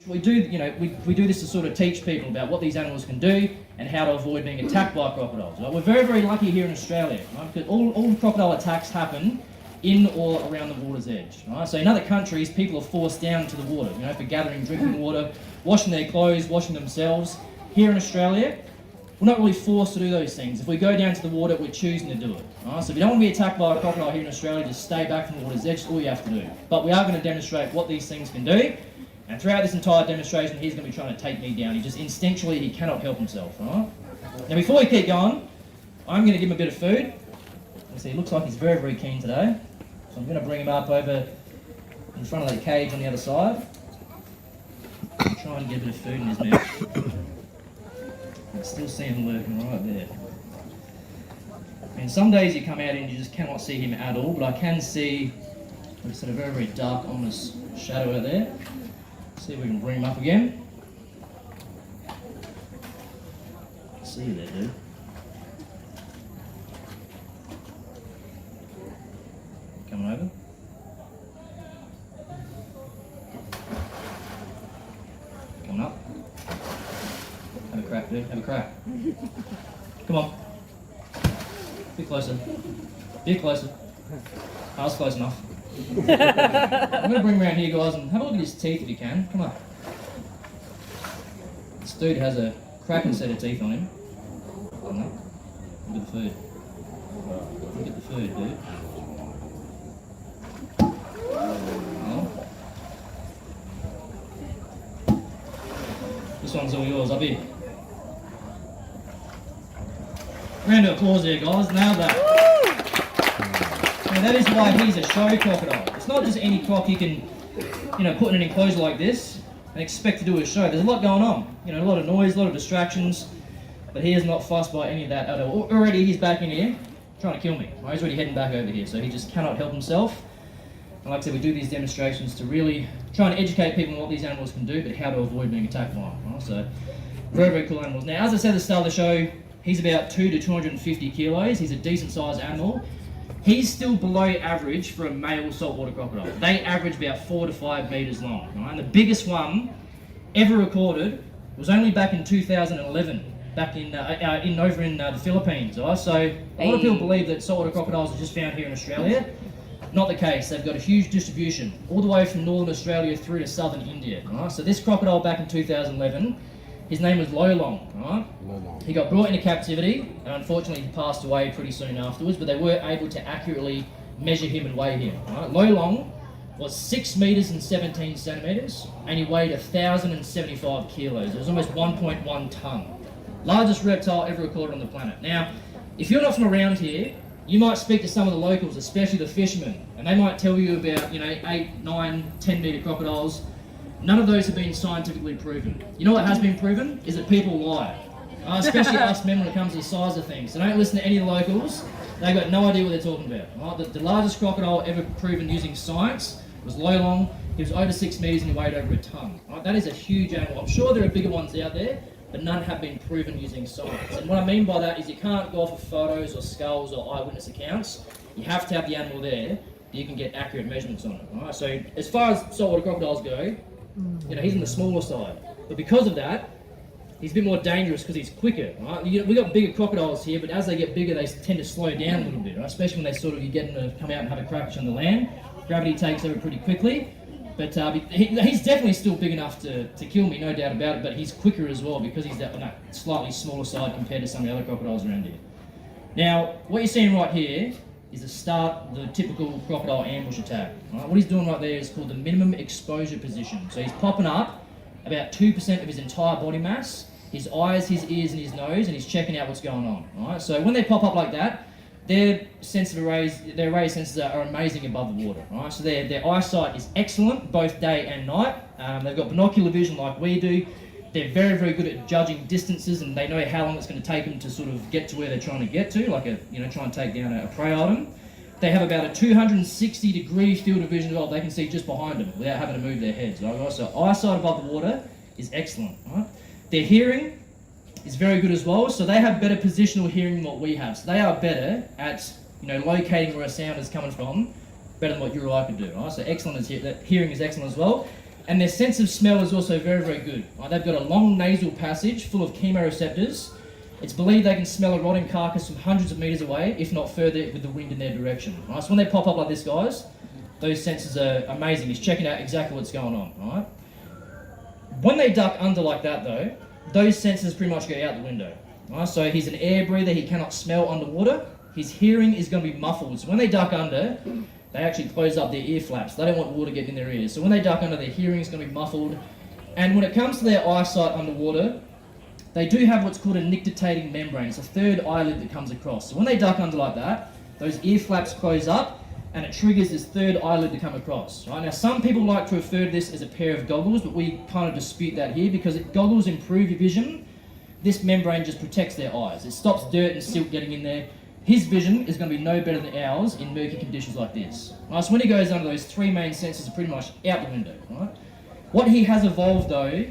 we do this to sort of teach people about what these animals can do and how to avoid being attacked by crocodiles. Right? We're very, very lucky here in Australia, right? Because all crocodile attacks happen in or around the water's edge. Right? So in other countries, people are forced down to the water, for gathering drinking water, washing their clothes, washing themselves. Here in Australia, we're not really forced to do those things. If we go down to the water, we're choosing to do it. Right? So if you don't want to be attacked by a crocodile here in Australia, just stay back from the water's edge. That's all you have to do. But we are going to demonstrate what these things can do. And throughout this entire demonstration, he's going to be trying to take me down. He just instinctually, he cannot help himself. Right? Now before we keep going, I'm going to give him a bit of food. You see, it looks like he's very, very keen today. So I'm going to bring him up over in front of the cage on the other side. I'm trying to get a bit of food in his mouth. I can still see him lurking right there. And some days you come out and you just cannot see him at all, but I can see a sort of very, very dark, ominous shadow out there. See if we can bring him up again. See you there, dude. Coming over. Coming up. Have a crack, dude. Have a crack. Come on. Bit closer. Bit closer. I was close enough. I'm going to bring him around here, guys, and have a look at his teeth if you can. Come on. This dude has a cracking set of teeth on him. Look at the food. Look at the food, dude. This one's all yours, up here. Round of applause there, guys. Nailed that. Now that is why he's a show crocodile. It's not just any croc you can, put in an enclosure like this and expect to do a show. There's a lot going on. A lot of noise, a lot of distractions, but he is not fussed by any of that at all. Already he's back in here trying to kill me. He's already heading back over here, so he just cannot help himself. And like I said, we do these demonstrations to really try and educate people on what these animals can do, but how to avoid being attacked by them. Right? So, very, very cool animals. Now, as I said at the start of the show, he's about 2 to 250 kilos. He's a decent sized animal. He's still below average for a male saltwater crocodile. They average about 4 to 5 meters long. Right? And the biggest one ever recorded was only back in 2011, back over in the Philippines. Right? So a lot of people believe that saltwater crocodiles are just found here in Australia. Not the case. They've got a huge distribution all the way from northern Australia through to southern India. Right? So this crocodile back in 2011, his name was Lolong. Right? He got brought into captivity, and unfortunately he passed away pretty soon afterwards, but they were able to accurately measure him and weigh him. Right? Lolong was 6 meters and 17 centimeters, and he weighed 1,075 kilos. It was almost 1.1 ton. Largest reptile ever recorded on the planet. Now, if you're not from around here, you might speak to some of the locals, especially the fishermen, and they might tell you about, 8, 9, 10 meter crocodiles. None of those have been scientifically proven. You know what has been proven? Is that people lie. Especially us men when it comes to the size of things. So don't listen to any of the locals. They've got no idea what they're talking about. Right? The largest crocodile ever proven using science was Lolong. He was over 6 meters and he weighed over a ton. Right? That is a huge animal. I'm sure there are bigger ones out there, but none have been proven using science. And what I mean by that is you can't go off of photos or skulls or eyewitness accounts. You have to have the animal there that you can get accurate measurements on it. Right? So as far as saltwater crocodiles go, he's on the smaller side. But because of that, he's a bit more dangerous because he's quicker. Right? We got bigger crocodiles here, but as they get bigger, they tend to slow down a little bit, right? Especially when you get them to come out and have a crash on the land. Gravity takes over pretty quickly. But he's definitely still big enough to kill me, no doubt about it, but he's quicker as well because he's on that slightly smaller side compared to some of the other crocodiles around here. Now, what you're seeing right here is the typical crocodile ambush attack. Right? What he's doing right there is called the minimum exposure position. So he's popping up about 2% of his entire body mass, his eyes, his ears, and his nose, and he's checking out what's going on. Right? So when they pop up like that, their ray sensors are amazing above the water. Right? So their eyesight is excellent, both day and night. They've got binocular vision like we do. They're very, very good at judging distances, and they know how long it's going to take them to sort of get to where they're trying to get to, like try and take down a prey item. They have about a 260-degree field of vision as well. They can see just behind them without having to move their heads. Right? So eyesight above the water is excellent. Right? Their hearing is very good as well. So they have better positional hearing than what we have. So they are better at locating where a sound is coming from, better than what you or I could do. Right? So excellent hearing is excellent as well. And their sense of smell is also very, very good. Right? They've got a long nasal passage full of chemoreceptors. It's believed they can smell a rotting carcass from hundreds of meters away, if not further, with the wind in their direction. Right? So when they pop up like this, guys, those senses are amazing. He's checking out exactly what's going on. Right? When they duck under like that, though, those senses pretty much go out the window. Right? So he's an air breather. He cannot smell underwater. His hearing is going to be muffled. So when they duck under, they actually close up their ear flaps. They don't want water getting in their ears. So when they duck under, their hearing is going to be muffled. And when it comes to their eyesight underwater, they do have what's called a nictitating membrane. It's a third eyelid that comes across. So when they duck under like that, those ear flaps close up and it triggers this third eyelid to come across. Right? Now, some people like to refer to this as a pair of goggles, but we kind of dispute that here because if goggles improve your vision, this membrane just protects their eyes. It stops dirt and silt getting in there. His vision is going to be no better than ours in murky conditions like this. Right? So when he goes under, those three main senses are pretty much out the window. Right? What he has evolved, though,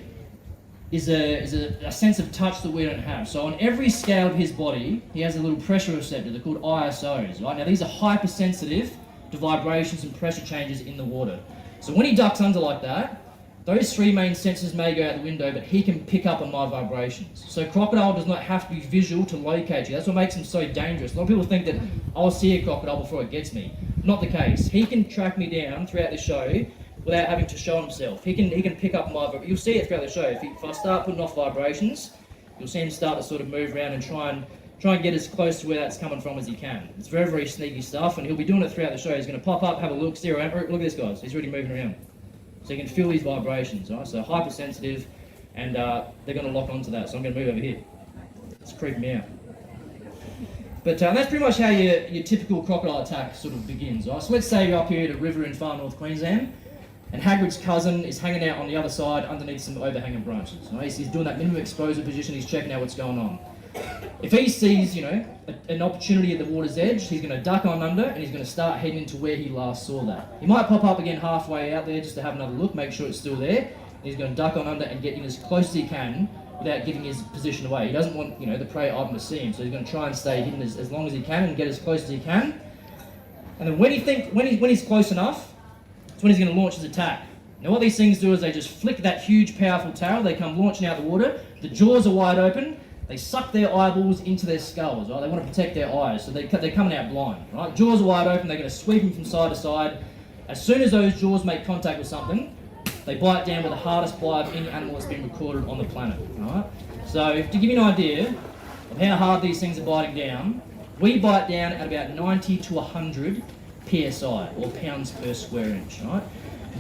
is a sense of touch that we don't have. So on every scale of his body, he has a little pressure receptor. They're called ISOs. Right? Now, these are hypersensitive to vibrations and pressure changes in the water. So when he ducks under like that, those three main senses may go out the window, but he can pick up on my vibrations. So crocodile does not have to be visual to locate you. That's what makes him so dangerous. A lot of people think that I'll see a crocodile before it gets me. Not the case. He can track me down throughout the show without having to show himself. He can pick up my vibrations. You'll see it throughout the show. If I start putting off vibrations, you'll see him start to sort of move around and try and get as close to where that's coming from as he can. It's very, very sneaky stuff, and he'll be doing it throughout the show. He's going to pop up, have a look, zero out. Look at this, guys. He's already moving around. So you can feel these vibrations, right? So hypersensitive, and they're going to lock onto that. So I'm going to move over here. It's creeping me out. But that's pretty much how your typical crocodile attack sort of begins, right? So let's say you're up here at a river in far north Queensland, and Hagrid's cousin is hanging out on the other side underneath some overhanging branches. Right? He's doing that minimum exposure position. He's checking out what's going on. If he sees, an opportunity at the water's edge, he's going to duck on under and he's going to start heading into where he last saw that. He might pop up again halfway out there just to have another look, make sure it's still there. He's going to duck on under and get in as close as he can without giving his position away. He doesn't want, the prey item to see him, so he's going to try and stay hidden as long as he can and get as close as he can. And then when he's close enough, that's when he's going to launch his attack. Now what these things do is they just flick that huge, powerful tail. They come launching out the water. The jaws are wide open. They suck their eyeballs into their skulls, right? They want to protect their eyes, so they're coming out blind, right? Jaws are wide open, they're going to sweep them from side to side. As soon as those jaws make contact with something, they bite down with the hardest bite of any animal that's been recorded on the planet, right? So to give you an idea of how hard these things are biting down, we bite down at about 90 to 100 PSI, or pounds per square inch, right?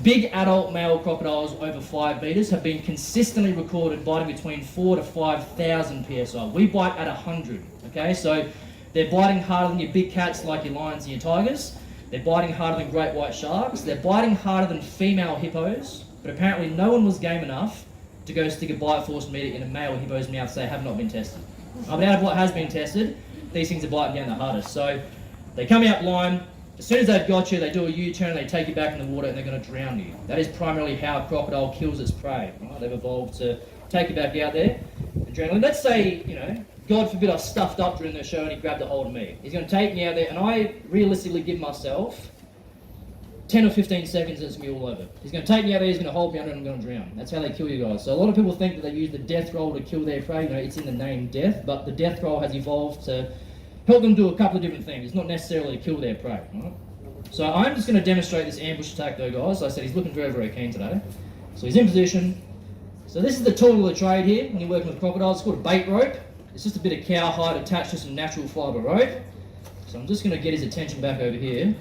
Big adult male crocodiles over 5 meters have been consistently recorded biting between 4 to 5,000 PSI. We bite at 100, okay? So they're biting harder than your big cats like your lions and your tigers. They're biting harder than great white sharks. They're biting harder than female hippos, but apparently no one was game enough to go stick a bite force meter in a male hippo's mouth, so they have not been tested. But out of what has been tested, these things are biting down the hardest. So they come out blind. As soon as they've got you, they do a U-turn, they take you back in the water, and they're going to drown you. That is primarily how a crocodile kills its prey. Right? They've evolved to take you back out there and drown you. Let's say, God forbid I stuffed up during the show and he grabbed a hold of me. He's going to take me out there, and I realistically give myself 10 or 15 seconds and it's going to be all over. He's going to take me out there, he's going to hold me under, and I'm going to drown. That's how they kill you guys. So a lot of people think that they use the death roll to kill their prey. It's in the name death, but the death roll has evolved to help them do a couple of different things. It's not necessarily to kill their prey. Right? So I'm just going to demonstrate this ambush attack though, guys. Like I said, he's looking very, very keen today. So he's in position. So this is the tool of the trade here when you're working with crocodiles. It's called a bait rope. It's just a bit of cowhide attached to some natural fibre rope. So I'm just going to get his attention back over here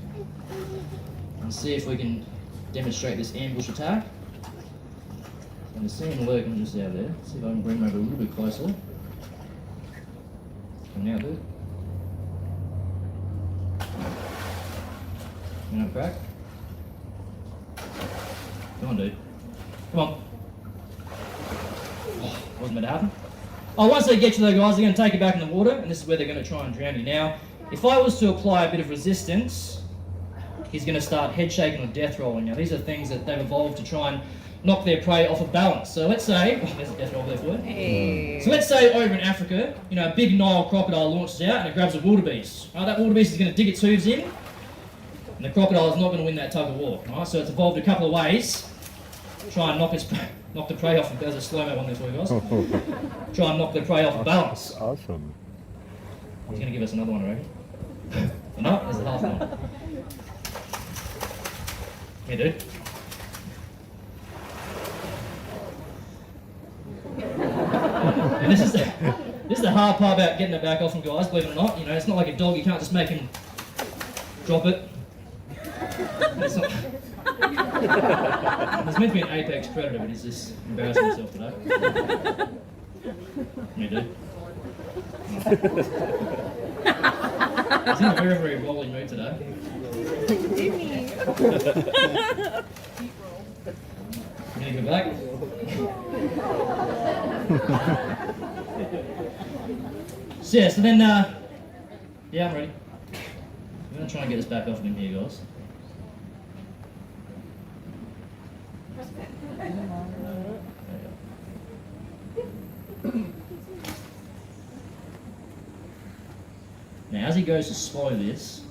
and see if we can demonstrate this ambush attack. I'm going to see him lurking just out there. See if I can bring him over a little bit closer. Come now, dude. You know, crack. Come on, dude. Come on. Oh, wasn't meant to happen. Oh, once they get you though, guys, they're going to take you back in the water, and this is where they're going to try and drown you. Now, if I was to apply a bit of resistance, he's going to start head shaking or death rolling. Now, these are things that they've evolved to try and knock their prey off of balance. So let's say, there's a death roll there for you. Hey. So let's say over in Africa, a big Nile crocodile launches out and it grabs a wildebeest. Right, that wildebeest is going to dig its hooves in, and the crocodile is not going to win that tug of war. Right? So it's evolved a couple of ways try and knock the prey off. There's a slow-mo one there for you guys. Try and knock the prey off balance. That's awesome. He's going to give us another one, I reckon. No, there's the half one. Here, dude. And this is the hard part about getting it back off them, guys, believe it or not. You know, it's not like a dog, you can't just make him drop it. It's not, he's meant to be an apex predator, but he's just embarrassing himself today. Me, dude. He's in a very, very rolling mood today. You gonna go back? So yeah, so then, yeah, I'm ready. I'm gonna try and get this back off of him here, guys. Now, as he goes to swallow this,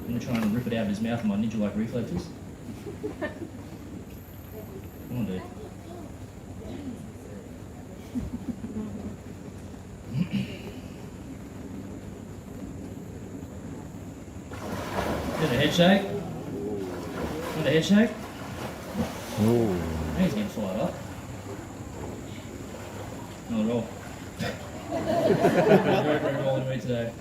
I'm gonna try and rip it out of his mouth with my ninja-like reflexes. Come on, dude. There's a head shake. Want a head shake? Ooh. Now he's getting fired up. Not at all. Very, very rolling mood today.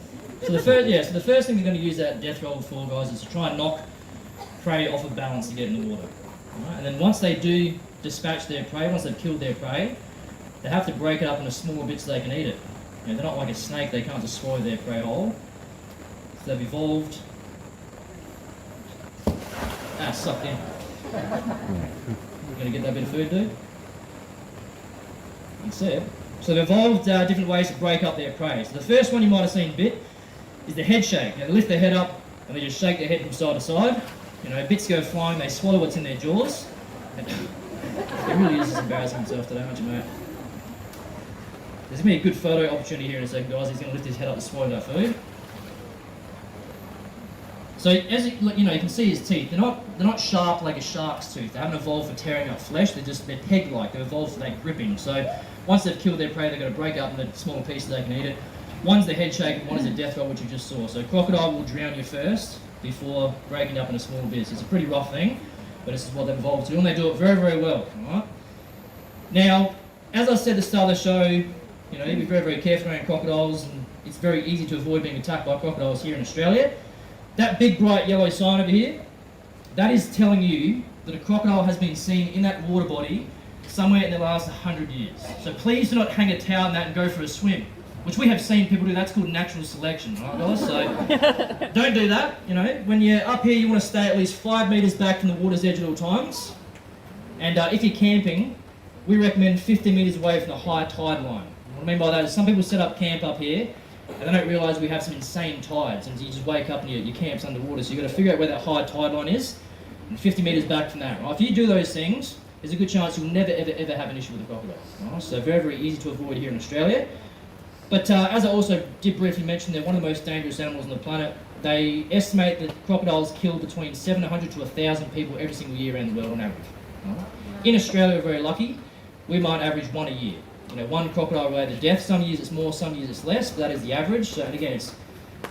So the first thing we're going to use that death roll for, guys, is to try and knock prey off of balance to get in the water. Right? And then once they do dispatch their prey, once they've killed their prey, they have to break it up into smaller bits so they can eat it. You know, they're not like a snake, they can't just swallow their prey whole. So they've evolved. Sucked in. You gonna get that bit of food, dude? You can see it. So they've evolved different ways to break up their prey. So the first one you might have seen a bit is the head shake. They lift their head up and they just shake their head from side to side. You know, bits go flying, they swallow what's in their jaws. And it really is just embarrassing himself today, aren't you, mate? There's going to be a good photo opportunity here in a second, guys. He's going to lift his head up to swallow that food. So as you know, you can see his teeth. They're not sharp like a shark's tooth. They haven't evolved for tearing up flesh. They're peg-like. They've evolved for that gripping. So once they've killed their prey, they've got to break up into smaller pieces they can eat it. One's the head shake, and one is a death roll, which you just saw. So crocodile will drown you first before breaking up into smaller bits. It's a pretty rough thing, but this is what they've evolved to do, and they do it very, very well. All right. Now, as I said at the start of the show, you know, you be very, very careful around crocodiles, and it's very easy to avoid being attacked by crocodiles here in Australia. That big bright yellow sign over here, that is telling you that a crocodile has been seen in that water body somewhere in the last 100 years. So please do not hang a towel in that and go for a swim, which we have seen people do. That's called natural selection, right, guys? So don't do that. You know, when you're up here, you want to stay at least 5 meters back from the water's edge at all times. And if you're camping, we recommend 50 meters away from the high tide line. What I mean by that is some people set up camp up here and they don't realise we have some insane tides, and you just wake up and your camp's underwater. So you've got to figure out where that high tide line is, and 50 metres back from that. Right? If you do those things, there's a good chance you'll never, ever, ever have an issue with a crocodile. Right? So very, very easy to avoid here in Australia. But as I also did briefly mention, they're one of the most dangerous animals on the planet. They estimate that crocodiles kill between 700 to 1,000 people every single year around the world on average. Right? In Australia, we're very lucky. We might average one a year. You know, one crocodile-related death. Some years it's more, some years it's less, but that is the average. So, and again, it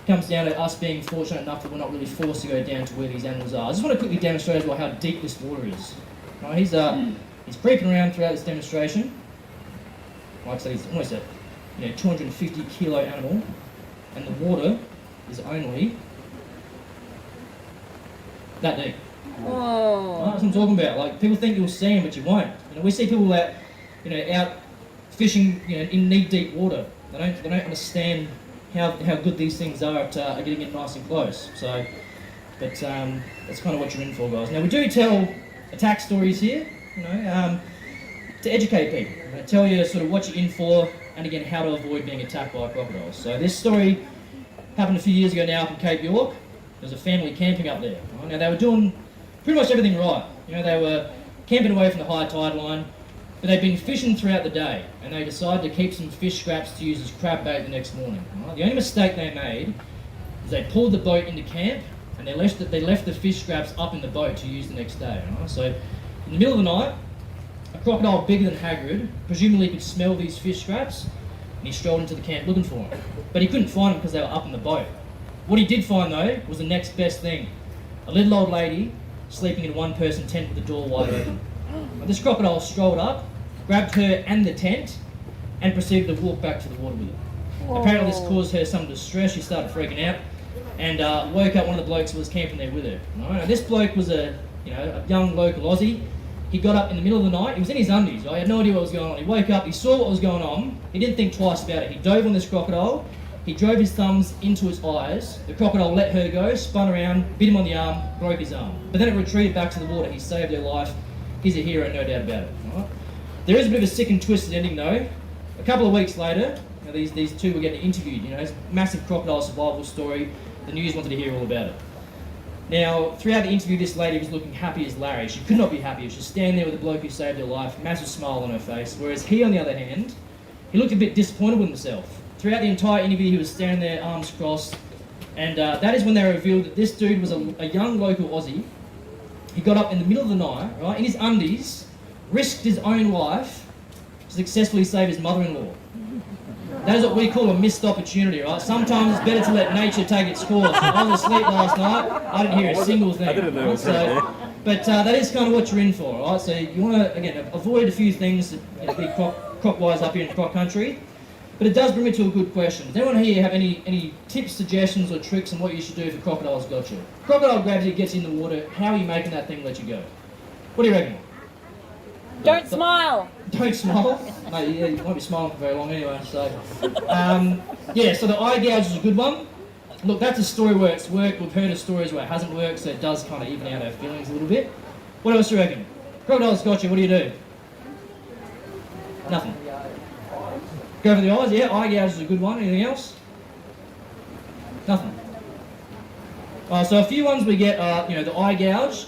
comes down to us being fortunate enough that we're not really forced to go down to where these animals are. I just want to quickly demonstrate as well how deep this water is. Right, he's creeping around throughout this demonstration. Like I said, he's almost a 250 kilo animal, and the water is only that deep. Whoa. Right, that's what I'm talking about. Like, people think you'll see them, but you won't. You know, we see people that, out fishing, in knee-deep water. They don't understand how good these things are at getting in nice and close. So, but that's kind of what you're in for, guys. Now, we do tell attack stories here, to educate people. Tell you sort of what you're in for, and again, how to avoid being attacked by crocodiles. So this story happened a few years ago now up in Cape York. There was a family camping up there. Right? Now, they were doing pretty much everything right. They were camping away from the high tide line, but they'd been fishing throughout the day, and they decided to keep some fish scraps to use as crab bait the next morning. Right? The only mistake they made is they pulled the boat into camp, and they left the fish scraps up in the boat to use the next day. Right? So in the middle of the night, A crocodile bigger than Hagrid presumably could smell these fish scraps, and he strolled into the camp looking for them. But he couldn't find them because they were up in the boat. What he did find, though, was the next best thing. A little old lady sleeping in a one-person tent with the door wide open. This crocodile strolled up, grabbed her and the tent, and proceeded to walk back to the water with her. Whoa. Apparently this caused her some distress. She started freaking out and woke up one of the blokes who was camping there with her. Right? Now, this bloke was a young local Aussie. He got up in the middle of the night. He was in his undies. Right? He had no idea what was going on. He woke up. He saw what was going on. He didn't think twice about it. He dove on this crocodile. He drove his thumbs into its eyes. The crocodile let her go, spun around, bit him on the arm, broke his arm. But then it retreated back to the water. He saved her life. He's a hero, no doubt about it. Right? There is a bit of a sick and twisted ending, though. A couple of weeks later, these two were getting interviewed. It's a massive crocodile survival story. The news wanted to hear all about it. Now, throughout the interview, this lady was looking happy as Larry. She could not be happier. She was standing there with the bloke who saved her life, massive smile on her face. Whereas he, on the other hand, he looked a bit disappointed with himself. Throughout the entire interview, he was standing there, arms crossed. And that is when they revealed that this dude was a young local Aussie. He got up in the middle of the night, right, in his undies, risked his own life to successfully save his mother-in-law. That is what we call a missed opportunity, right? Sometimes it's better to let nature take its course. I was asleep last night, I didn't hear a single thing. I didn't know. Right? But that is kind of what you're in for, right? So you want to, again, avoid a few things that be croc-wise up here in croc country. But it does bring me to a good question. Does anyone here have any tips, suggestions, or tricks on what you should do if a crocodile's got you? Crocodile grabs you, gets in the water. How are you making that thing let you go? What do you reckon? Don't smile. Don't smile? No, you won't be smiling for very long anyway. So, so the eye gouge is a good one. Look, that's a story where it's worked. We've heard of stories where it hasn't worked, so it does kind of even out our feelings a little bit. What else do you reckon? Crocodile's got you, what do you do? Nothing. Go for the eyes, yeah, eye gouge is a good one. Anything else? Nothing. So a few ones we get are, the eye gouge,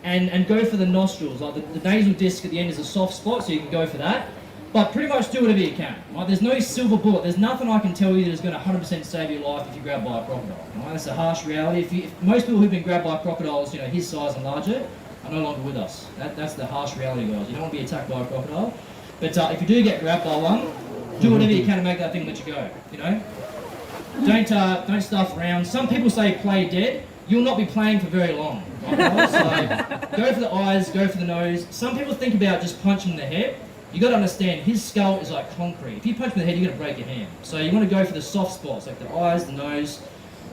and go for the nostrils. Like the nasal disc at the end is a soft spot, so you can go for that. But pretty much do whatever you can. Right? There's no silver bullet. There's nothing I can tell you that is going to 100% save your life if you're grabbed by a crocodile. Right? That's a harsh reality. If most people who've been grabbed by crocodiles, his size and larger, are no longer with us. That's the harsh reality, guys. You don't want to be attacked by a crocodile. But if you do get grabbed by one, do whatever you can to make that thing let you go. Don't stuff around. Some people say play dead. You'll not be playing for very long. Right? So go for the eyes, go for the nose. Some people think about just punching in the head. You got to understand, his skull is like concrete. If you punch him in the head, you're going to break your hand. So you want to go for the soft spots, like the eyes, the nose.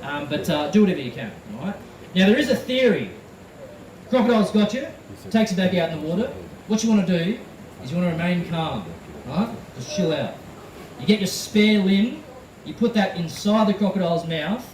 But do whatever you can. Right? Now there is a theory. Crocodile's got you, takes you back out in the water. What you want to do is you want to remain calm. Right? Just chill out. You get your spare limb, you put that inside the crocodile's mouth.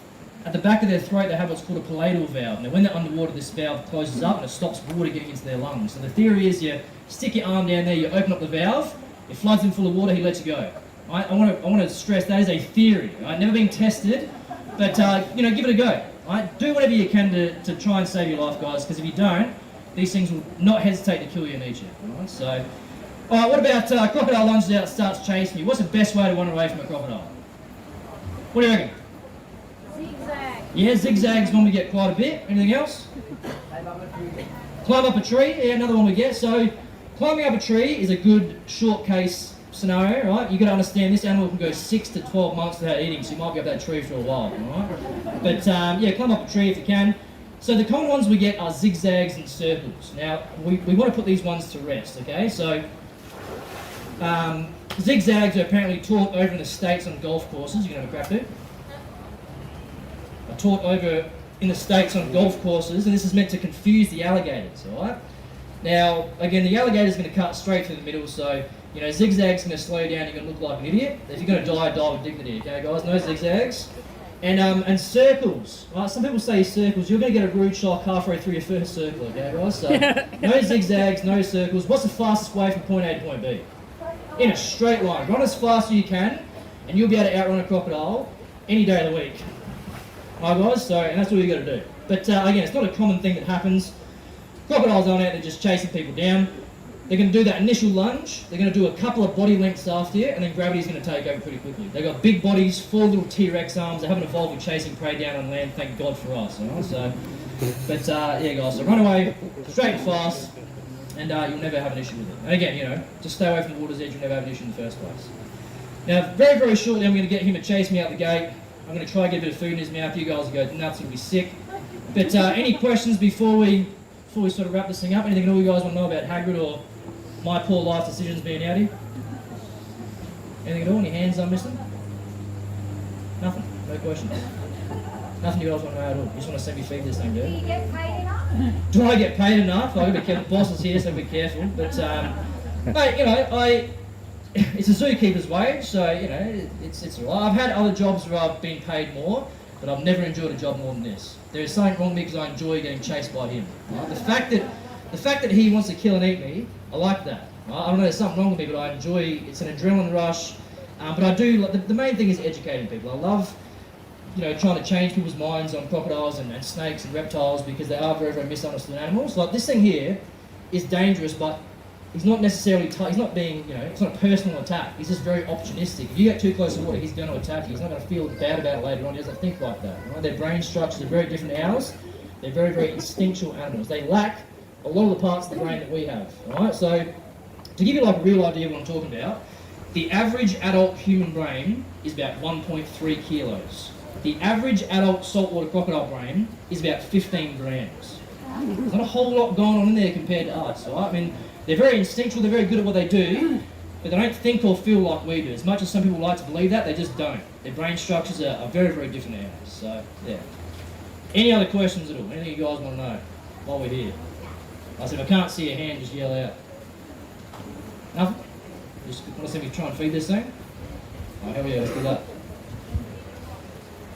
At the back of their throat, they have what's called a palatal valve. Now, when they're underwater, this valve closes up and it stops water getting into their lungs. So the theory is you stick your arm down there, you open up the valve, it floods him full of water, he lets you go. Right? I want to stress that is a theory. Right? Never been tested, but give it a go. Right? Do whatever you can to try and save your life, guys. Because if you don't, these things will not hesitate to kill you in nature. Right? So, all right. What about crocodile lunges out, starts chasing you? What's the best way to run away from a crocodile? What do you reckon? Zigzag. Yeah, zigzags one we get quite a bit. Anything else? Climb up a tree. Yeah, another one we get. So, climbing up a tree is a good short case scenario, right? You got to understand this animal can go 6 to 12 months without eating, so you might be up that tree for a while, right? But climb up a tree if you can. So the common ones we get are zigzags and circles. Now we want to put these ones to rest, okay? So zigzags are apparently taught over in the States on golf courses. You can have a crack there. Are taught over in the States on golf courses, and this is meant to confuse the alligators, all right? Now, again, the alligator's going to cut straight through the middle, so zigzag's going to slow you down, you're going to look like an idiot. If you're going to die with dignity, okay, guys? No zigzags. And circles, right? Some people say circles. You're going to get a rude shock halfway through your first circle, okay, guys? So, no zigzags, no circles. What's the fastest way from point A to point B? In a straight line. Run as fast as you can, and you'll be able to outrun a crocodile any day of the week. Alright, guys? So, and that's what you got to do. But, again, it's not a common thing that happens. Crocodiles aren't out there just chasing people down. They're going to do that initial lunge, they're going to do a couple of body lengths after you, and then gravity's going to take over pretty quickly. They've got big bodies, 4 little T-Rex arms, they haven't evolved with chasing prey down on land, thank God for us. So, but yeah guys, so run away, straight and fast. and you'll never have an issue with it. And again, you know, just stay away from the water's edge, you'll never have an issue in the first place. Now, very, very shortly, I'm going to get him to chase me out the gate. I'm going to try and get a bit of food in his mouth. You guys will go nuts, he'll be sick. But any questions before we sort of wrap this thing up? Anything at all you guys want to know about Hagrid or my poor life decisions being out here? Anything at all? Any hands I'm missing? Nothing? No questions? Nothing you guys want to know at all? You just want to see me feed this thing, do you? Do you get paid enough? Do I get paid enough? I've got to be careful. The boss is here, so be careful. But, mate, you know, it's a zookeeper's wage, so, you know, it's all right. I've had other jobs where I've been paid more, but I've never enjoyed a job more than this. There is something wrong with me because I enjoy getting chased by him. Right? The fact that he wants to kill and eat me, I like that. Right? I don't know, there's something wrong with me, but I enjoy, it's an adrenaline rush. But I do, the main thing is educating people. I love, you know, trying to change people's minds on crocodiles and snakes and reptiles because they are very, very misunderstood animals. Like this thing here is dangerous, but he's not necessarily, he's not being, you know, it's not a personal attack. He's just very opportunistic. If you get too close to water, he's going to attack you. He's not going to feel bad about it later on. He doesn't think like that. Right? Their brain structures are very different to ours. They're very, very instinctual animals. They lack a lot of the parts of the brain that we have. Right? So, to give you like a real idea of what I'm talking about, the average adult human brain is about 1.3 kilos. The average adult saltwater crocodile brain is about 15 grams. There's not a whole lot going on in there compared to us. Right? I mean, they're very instinctual, they're very good at what they do, but they don't think or feel like we do. As much as some people like to believe that, they just don't. Their brain structures are very, very different than ours. So, yeah. Any other questions at all? Anything you guys want to know while we're here? I said, if I can't see a hand, just yell out. Nothing? Just want to see me try and feed this thing? Oh, hell yeah, let's do that.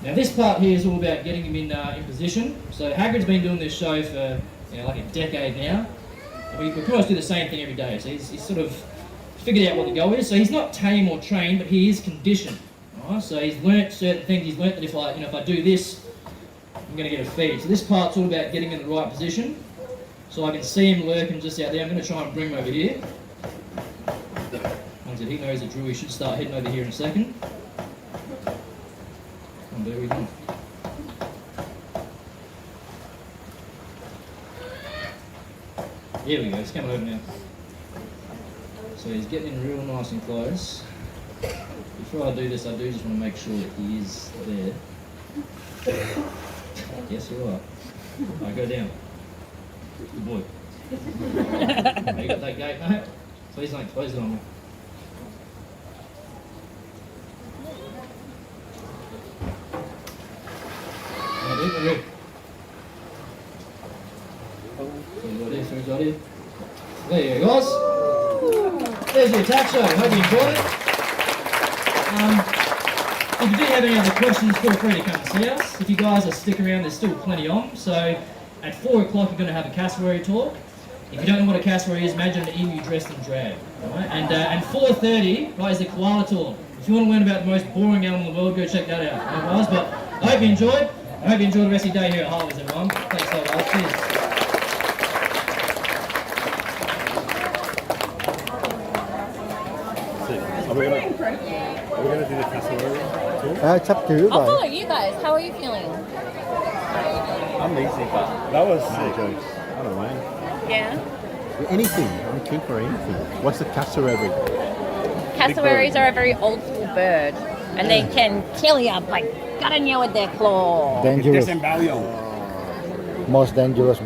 Now this part here is all about getting him in position. So Hagrid's been doing this show for, you know, like a decade now. We pretty much do the same thing every day, so he's sort of figured out what the goal is. So he's not tame or trained, but he is conditioned. Right? So he's learnt certain things. He's learnt that if I do this, I'm going to get a feed. So this part's all about getting in the right position. So I can see him lurking just out there. I'm going to try and bring him over here. Once he knows the drill, he should start heading over here in a second. And there we go. Here we go, he's coming over now. So he's getting in real nice and close. Before I do this, I do just want to make sure that he is there. Yes, you are. Alright, go down. Good boy. You got that gate, mate? Please don't close it on me. Ready? There you go, guys. There's your attack show. Hope you enjoyed it. If you do have any other questions, feel free to come and see us. If you guys are sticking around, there's still plenty on. So at 4 o'clock, you're going to have a cassowary talk. If you don't know what a cassowary is, imagine an emu dressed in drag. Right? And 4:30, right, is the koala talk. If you want to learn about the most boring animal in the world, go check that out. Right, guys? But I hope you enjoyed. I hope you enjoy the rest of your day here at Harvey's, everyone. Thanks a lot, guys. Cheers. Are we gonna do the cassowary too? It's up to you I'll guys. follow you guys. How are you feeling? I'm easy, but that was sick. I don't mind. Yeah. Anything. I'm keen for anything. What's the cassowary? Cassowaries are a very old school bird, and they can kill you by cutting you with their claw. Dangerous. Desembalio. Most dangerous